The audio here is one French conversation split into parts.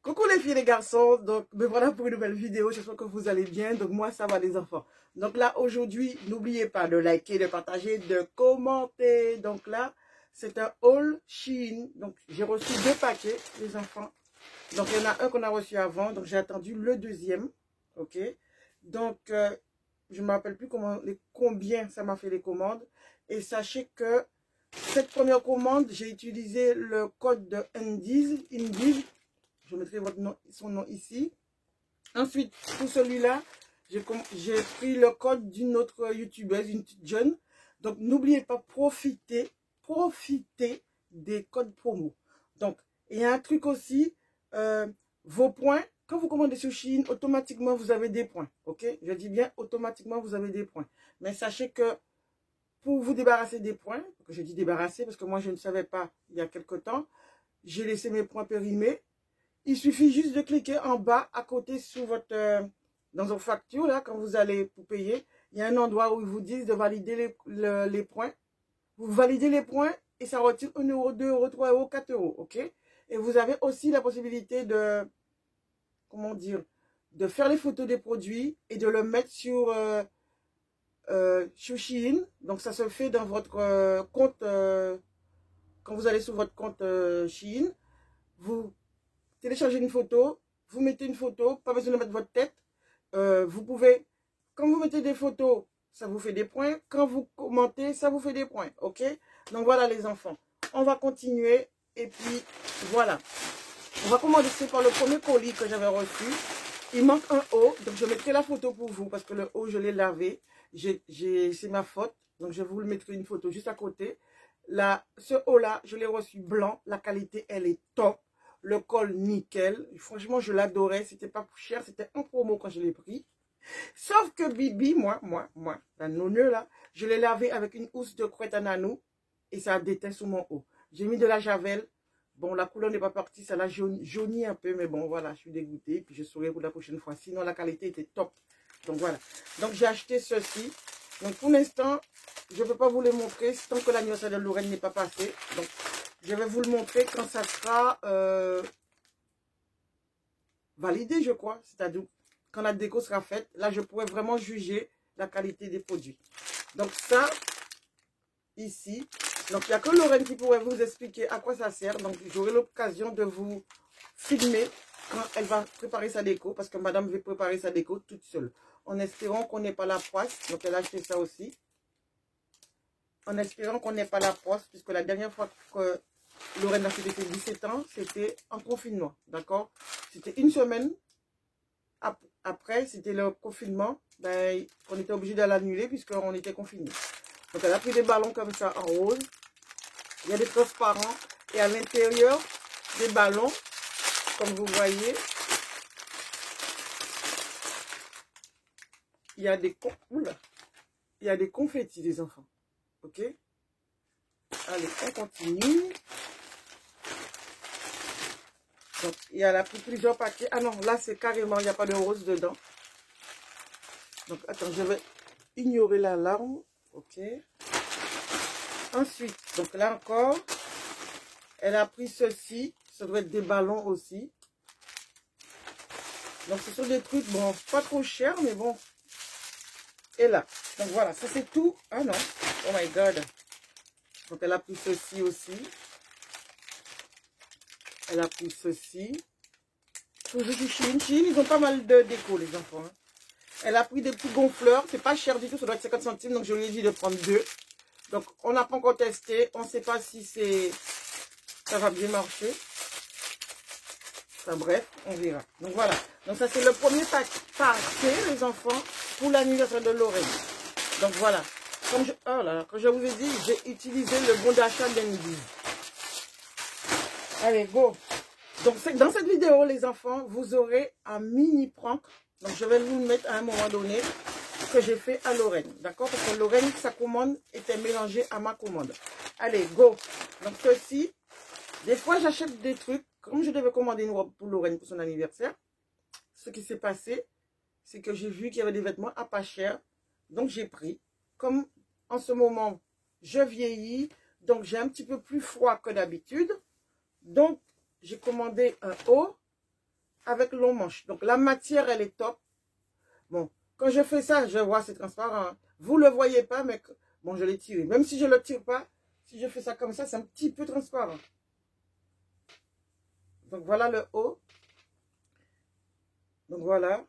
Coucou les filles et les garçons, donc me voilà pour une nouvelle vidéo, j'espère que vous allez bien, donc moi ça va les enfants. Donc là aujourd'hui, n'oubliez pas de liker, de partager, de commenter. Donc là, c'est un haul Shein, donc j'ai reçu 2 paquets les enfants. Donc il y en a un qu'on a reçu avant, donc j'ai attendu le deuxième, ok. Donc je ne me rappelle plus combien ça m'a fait les commandes. Et sachez que cette première commande, j'ai utilisé le code de Indies. Je mettrai son nom ici. Ensuite, pour celui-là, j'ai pris le code d'une autre youtubeuse, une petite jeune. Donc, n'oubliez pas, profitez des codes promo. Donc, il y a un truc aussi, vos points, quand vous commandez sur Shein, automatiquement, vous avez des points. Ok? Je dis bien, automatiquement, vous avez des points. Mais sachez que pour vous débarrasser des points, je dis débarrasser parce que moi, je ne savais pas il y a quelque temps, j'ai laissé mes points périmés. Il suffit juste de cliquer en bas, à côté, sur votre, dans vos factures, là, quand vous allez pour payer. Il y a un endroit où ils vous disent de valider les points. Vous validez les points et ça retire 1 euro, 2 euros, 3 euros, 4 euros, ok? Et vous avez aussi la possibilité de, comment dire, de faire les photos des produits et de le mettre sur Shein. Donc, ça se fait dans votre compte, quand vous allez sur votre compte Shein, vous téléchargez une photo, vous mettez une photo, pas besoin de mettre votre tête. Vous pouvez, quand vous mettez des photos, ça vous fait des points. Quand vous commentez, ça vous fait des points. Ok? Donc voilà les enfants. On va continuer. Et puis voilà. On va commencer par le premier colis que j'avais reçu. Il manque un haut. Donc je mettrai la photo pour vous parce que le haut, je l'ai lavé. C'est ma faute. Donc je vous le mettrai une photo juste à côté. Là, ce haut-là, je l'ai reçu blanc. La qualité, elle est top. Le col, nickel. Franchement, je l'adorais. C'était pas cher. C'était en promo quand je l'ai pris. Sauf que Bibi, moi, la nonneux là, je l'ai lavé avec une housse de couette à nanou et ça a déteint sous mon haut. J'ai mis de la javel. Bon, la couleur n'est pas partie. Ça l'a jauni un peu. Mais bon, voilà, je suis dégoûtée. Puis je saurai pour la prochaine fois. Sinon, la qualité était top. Donc voilà. Donc j'ai acheté ceci. Donc pour l'instant, je ne peux pas vous le montrer tant que l'anniversaire de Lorraine n'est pas passé. Donc je vais vous le montrer quand ça sera validé, je crois. C'est-à-dire quand la déco sera faite. Là, je pourrai vraiment juger la qualité des produits. Donc ça, ici. Donc il n'y a que Lorraine qui pourrait vous expliquer à quoi ça sert. Donc j'aurai l'occasion de vous filmer quand elle va préparer sa déco. Parce que madame veut préparer sa déco toute seule. En espérant qu'on n'ait pas la poisse. Donc elle a acheté ça aussi. En espérant qu'on n'ait pas la poisse. Puisque la dernière fois que Lorraine a fait ses 17 ans, c'était en confinement. D'accord? C'était une semaine. Après, c'était le confinement. Ben, on était obligé de l'annuler puisqu'on était confinés. Donc elle a pris des ballons comme ça en rose. Il y a des transparents. Et à l'intérieur des ballons, comme vous voyez, il y a des confettis des enfants. Ok? Allez, on continue. Donc, il y a là plusieurs paquets. Ah non, là, c'est carrément, il n'y a pas de rose dedans. Donc, attends, je vais ignorer l'alarme. Ok. Ensuite, donc là encore, elle a pris ceci. Ça doit être des ballons aussi. Donc, ce sont des trucs, bon, pas trop chers, mais bon. Et là, donc voilà, ça c'est tout. Ah non, oh my god. Donc, elle a pris ceci aussi. Elle a pris ceci. Toujours du Shein. Shein, ils ont pas mal de déco, les enfants. Hein. Elle a pris des petits gonfleurs. C'est pas cher du tout. Ça doit être 50 centimes. Donc, je lui ai dit de prendre 2. Donc, on n'a pas encore testé. On ne sait pas si ça va bien marcher. Enfin, bref, on verra. Donc, voilà. Donc, ça, c'est le premier paquet, les enfants, pour l'anniversaire de Lorraine. Donc, voilà. Comme je vous ai dit, j'ai utilisé le bon d'achat d'Endy. Allez, go. Donc, dans cette vidéo, les enfants, vous aurez un mini prank. Donc, je vais vous le mettre à un moment donné que j'ai fait à Lorraine. D'accord? Parce que Lorraine, sa commande était mélangée à ma commande. Allez, go. Donc, ceci, des fois, j'achète des trucs. Comme je devais commander une robe pour Lorraine pour son anniversaire, ce qui s'est passé, c'est que j'ai vu qu'il y avait des vêtements à pas cher. Donc, j'ai pris. Comme en ce moment, je vieillis, donc j'ai un petit peu plus froid que d'habitude. Donc, j'ai commandé un haut avec long manche. Donc, la matière, elle est top. Bon, quand je fais ça, je vois, c'est transparent. Hein. Vous ne le voyez pas, mais bon, je l'ai tiré. Même si je ne le tire pas, si je fais ça comme ça, c'est un petit peu transparent. Donc, voilà le haut. Donc, voilà.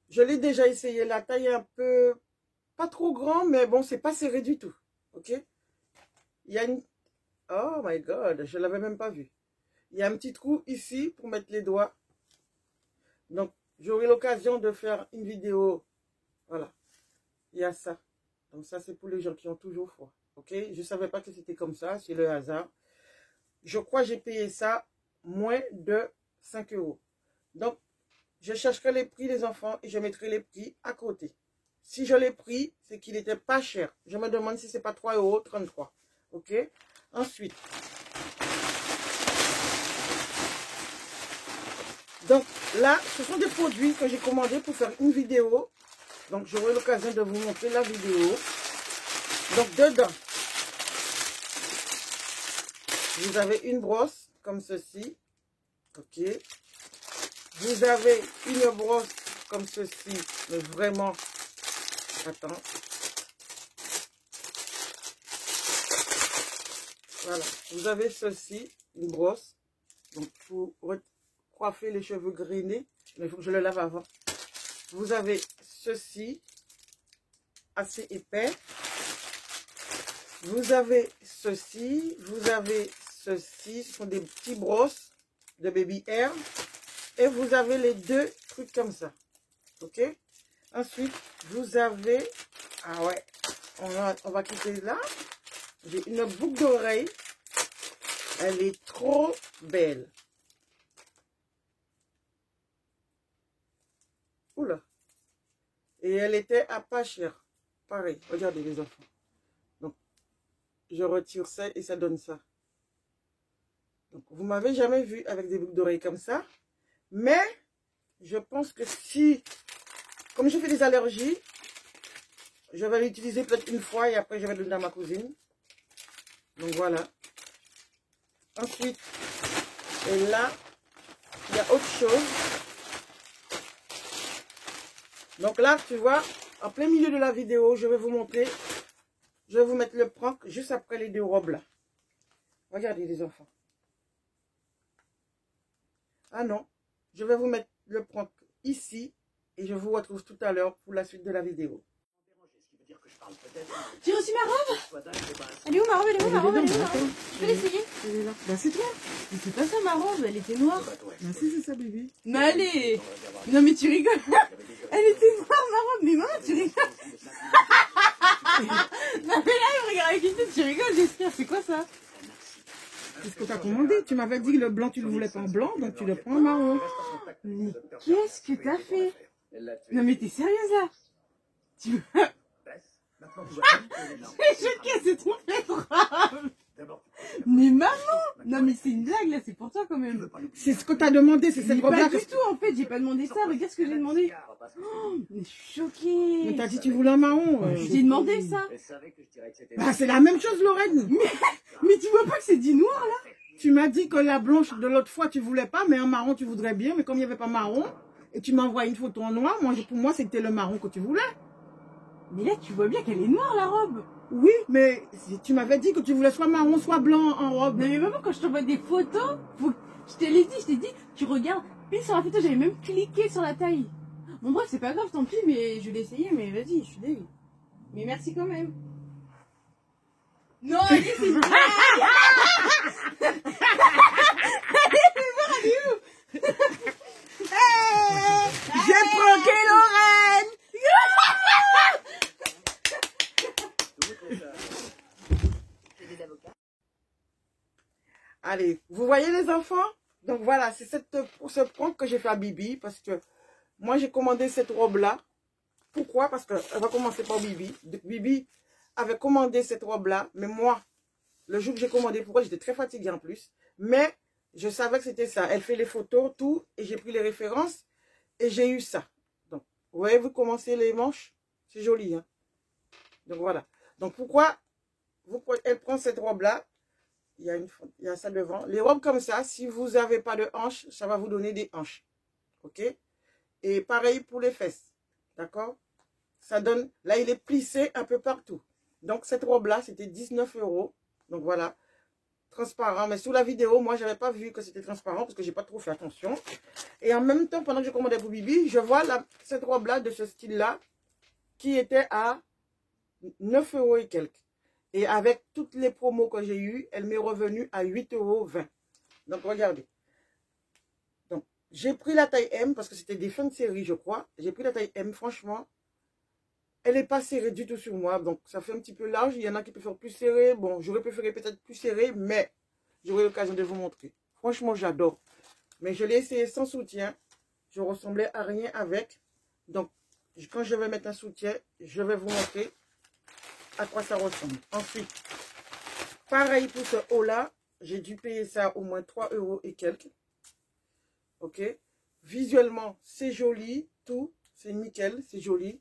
Je l'ai déjà essayé. La taille est un peu, pas trop grand, mais bon, c'est pas serré du tout. OK? Il y a une... Oh my God, je ne l'avais même pas vu. Il y a un petit trou ici pour mettre les doigts. Donc, j'aurai l'occasion de faire une vidéo. Voilà. Il y a ça. Donc, ça, c'est pour les gens qui ont toujours froid. OK? Je ne savais pas que c'était comme ça. C'est le hasard. Je crois que j'ai payé ça moins de 5 €. Donc, je chercherai les prix des enfants et je mettrai les prix à côté. Si je l'ai pris, c'est qu'il n'était pas cher. Je me demande si ce n'est pas 3,33 €. OK? Ensuite, donc là, ce sont des produits que j'ai commandés pour faire une vidéo. Donc, j'aurai l'occasion de vous montrer la vidéo. Donc, dedans, vous avez une brosse comme ceci. OK. Vous avez une brosse comme ceci, mais vraiment, attends. Voilà, vous avez ceci, une brosse, donc pour coiffer les cheveux grainés, mais il faut que je le lave avant. Vous avez ceci, assez épais. Vous avez ceci, ce sont des petits brosses de baby hair. Et vous avez les deux trucs comme ça. OK? Ensuite, vous avez... Ah ouais, on va quitter là. J'ai une boucle d'oreille. Elle est trop belle. Oula. Et elle était à pas cher. Pareil, regardez les enfants. Donc, je retire ça et ça donne ça. Donc, vous m'avez jamais vu avec des boucles d'oreilles comme ça. Mais, je pense que si, comme je fais des allergies, je vais l'utiliser peut-être une fois et après je vais le donner à ma cousine. Donc voilà. Ensuite, et là, il y a autre chose. Donc là, tu vois, en plein milieu de la vidéo, je vais vous montrer, je vais vous mettre le prank juste après les deux robes là. Regardez les enfants. Ah non, je vais vous mettre le prank ici et je vous retrouve tout à l'heure pour la suite de la vidéo. J'ai reçu ma robe. Elle est où ma robe? Elle est où ma robe? Elle est où ma robe? Je peux l'essayer? Elle est là. Ben c'est toi. Mais c'est pas ça ma robe, elle était noire. Ben si, c'est ça bébé. Mais allez. Non mais tu rigoles. Elle était noire ma robe. Mais maman tu rigoles. Non mais là il me regarde avec une tête, tu rigoles j'espère. C'est quoi ça? C'est ce que tu as commandé. Tu m'avais dit que le blanc tu le voulais pas en blanc, donc tu le prends en marron. Mais qu'est-ce que t'as fait? Non mais t'es sérieuse là? Tu... Je c'est trop fait robe. Mais maman! Non mais c'est une blague là, c'est pour toi quand même. C'est ce que tu as demandé, c'est cette Mais robe-là. pas du tout en fait, j'ai pas demandé ça, regarde ce que j'ai demandé. Oh, mais je suis choquée. Mais t'as dit que tu voulais un marron. J'ai demandé ça. Bah c'est la même chose Lorraine. Mais tu vois pas que c'est du noir là? Tu m'as dit que la blanche de l'autre fois tu voulais pas, mais un marron tu voudrais bien, mais comme il n'y avait pas marron, et tu m'as envoyé une photo en noir, pour moi c'était le marron que tu voulais. Mais là tu vois bien qu'elle est noire la robe. Oui, mais tu m'avais dit que tu voulais soit marron, soit blanc en robe. Non mais maman quand je t'envoie des photos, je t'ai dit, tu regardes, puis sur la photo j'avais même cliqué sur la taille. Bon bref c'est pas grave, tant pis, mais je vais l'essayer, mais vas-y, je suis dégueu. Mais merci quand même. Non, allez, c'est une blague. J'ai pranké Lorraine. Allez, vous voyez les enfants? Donc voilà, c'est ce prank que j'ai fait à Bibi, parce que moi j'ai commandé cette robe-là. Pourquoi? Parce que on va commencer par Bibi. Bibi avait commandé cette robe-là, mais moi, le jour que j'ai commandé, pourquoi j'étais très fatiguée en plus, mais je savais que c'était ça. Elle fait les photos, tout, et j'ai pris les références, et j'ai eu ça. Donc, vous voyez, vous commencez les manches, c'est joli, hein. Donc voilà. Donc pourquoi elle prend cette robe-là? Il y a ça devant. Les robes comme ça, si vous n'avez pas de hanches, ça va vous donner des hanches. Ok? Et pareil pour les fesses. D'accord? Ça donne, là, il est plissé un peu partout. Donc, cette robe-là, c'était 19 €. Donc, voilà. Transparent. Mais sous la vidéo, moi, je n'avais pas vu que c'était transparent parce que je n'ai pas trop fait attention. Et en même temps, pendant que je commandais pour Bibi, je vois cette robe-là de ce style-là qui était à 9 € et quelques. Et avec toutes les promos que j'ai eues, elle m'est revenue à 8,20 €. Donc, regardez. Donc, j'ai pris la taille M parce que c'était des fins de série, je crois. J'ai pris la taille M, franchement. Elle n'est pas serrée du tout sur moi. Donc, ça fait un petit peu large. Il y en a qui préfèrent plus serré. Bon, j'aurais préféré peut-être plus serré, mais j'aurai l'occasion de vous montrer. Franchement, j'adore. Mais je l'ai essayé sans soutien. Je ressemblais à rien avec. Donc, quand je vais mettre un soutien, je vais vous montrer à quoi ça ressemble. Ensuite, pareil pour ce haut-là. J'ai dû payer ça au moins 3 € et quelques. Ok. Visuellement, c'est joli. Tout, c'est nickel. C'est joli.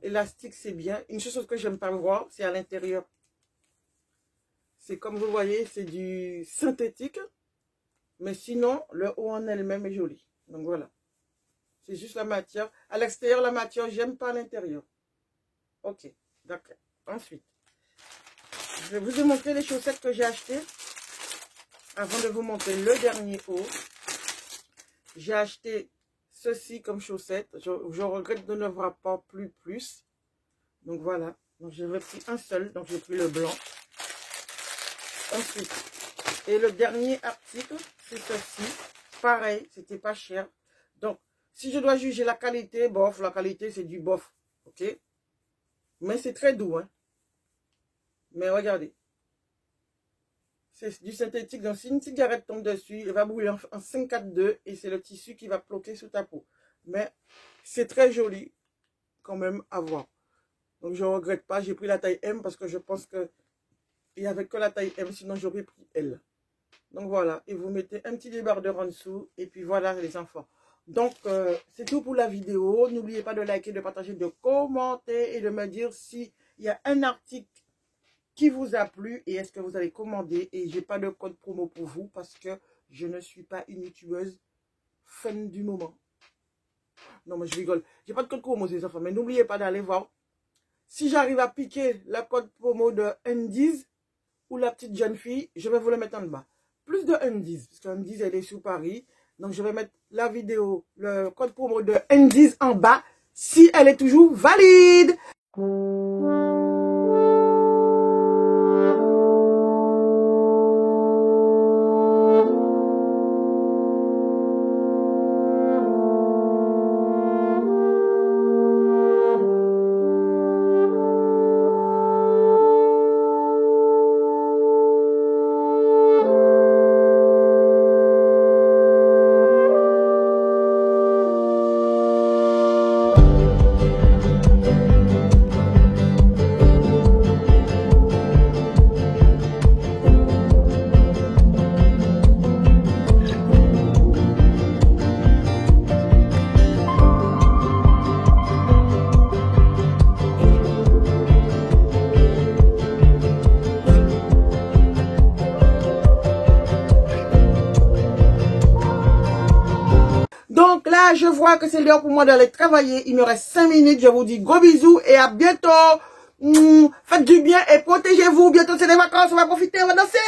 Élastique, c'est bien. Une chose que j'aime pas voir, c'est à l'intérieur. C'est comme vous voyez, c'est du synthétique. Mais sinon, le haut en elle-même est joli. Donc voilà. C'est juste la matière. À l'extérieur, la matière, j'aime pas à l'intérieur. Ok. D'accord. Ensuite, je vais vous démontrer les chaussettes que j'ai achetées. Avant de vous montrer le dernier haut. J'ai acheté ceci comme chaussettes. Je regrette de ne voir pas plus. Donc voilà. Donc j'avais pris un seul. Donc j'ai pris le blanc. Ensuite. Et le dernier article, c'est ceci. Pareil, c'était pas cher. Donc, si je dois juger la qualité, bof, la qualité c'est du bof. Ok? Mais c'est très doux, hein. Mais regardez. C'est du synthétique. Donc, si une cigarette tombe dessus, elle va brûler en 542 et c'est le tissu qui va bloquer sous ta peau. Mais c'est très joli quand même à voir. Donc, je ne regrette pas. J'ai pris la taille M parce que je pense que il n'y avait que la taille M, sinon j'aurais pris L. Donc, voilà. Et vous mettez un petit débardeur en dessous. Et puis, voilà les enfants. Donc, c'est tout pour la vidéo. N'oubliez pas de liker, de partager, de commenter et de me dire s'il y a un article qui vous a plu et est-ce que vous allez commander. Et j'ai pas de code promo pour vous parce que je ne suis pas une youtubeuse fun du moment. Non, mais je rigole. J'ai pas de code promo, les enfants. Mais n'oubliez pas d'aller voir. Si j'arrive à piquer le code promo de Undies ou la petite jeune fille, je vais vous le mettre en bas. Plus de Undies, parce que Undies, elle est sous Paris. Donc, je vais mettre la vidéo, le code promo de Undies en bas, si elle est toujours valide. Donc là, je vois que c'est l'heure pour moi d'aller travailler. Il me reste 5 minutes. Je vous dis gros bisous et à bientôt. Faites du bien et protégez-vous. Bientôt, c'est les vacances. On va profiter, on va danser.